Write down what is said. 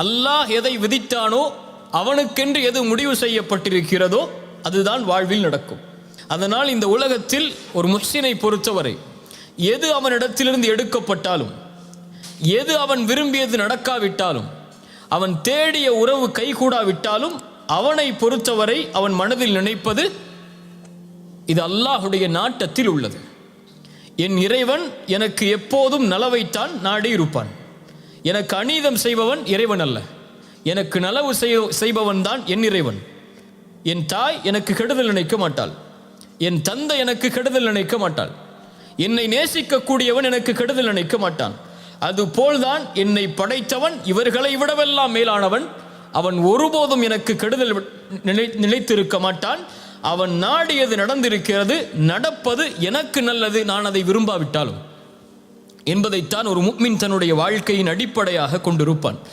அல்லாஹ் எதை விதித்தானோ அவனுக்கென்று எது முடிவு செய்யப்பட்டிருக்கிறதோ அதுதான் வாழ்வில் நடக்கும். அதனால் இந்த உலகத்தில் ஒரு முஹ்சினை பொறுத்தவரை எது அவனிடத்திலிருந்து எடுக்கப்பட்டாலும், எது அவன் விரும்பியது நடக்காவிட்டாலும், அவன் தேடிய உறவு கைகூடாவிட்டாலும், அவனை பொறுத்தவரை அவன் மனதில் நினைப்பது இது அல்லாஹுடைய நாட்டத்தில் உள்ளது. என் இறைவன் எனக்கு எப்போதும் நலவைத்தான் நாடி இருப்பான். எனக்கு அநீதம் செய்பவன் இறைவன் அல்ல, எனக்கு நலவு செய்பவன் தான் என் இறைவன். என் தாய் எனக்கு கெடுதல் நினைக்க மாட்டாள், என் தந்தை எனக்கு கெடுதல் நினைக்க மாட்டாள், என்னை நேசிக்கக்கூடியவன் எனக்கு கெடுதல் நினைக்க மாட்டான். அதுபோல்தான் என்னை படைத்தவன் இவர்களை விடவெல்லாம் மேலானவன். அவன் ஒருபோதும் எனக்கு கெடுதல் நினைத்திருக்க மாட்டான். அவன் நாடியது நடந்திருக்கிறது, நடப்பது எனக்கு நல்லது, நான் அதை விரும்பாவிட்டாலும் என்பதைத்தான் ஒரு முஃமின் தன்னுடைய வாழ்க்கையின் அடிப்படையாக கொண்டிருப்பான்.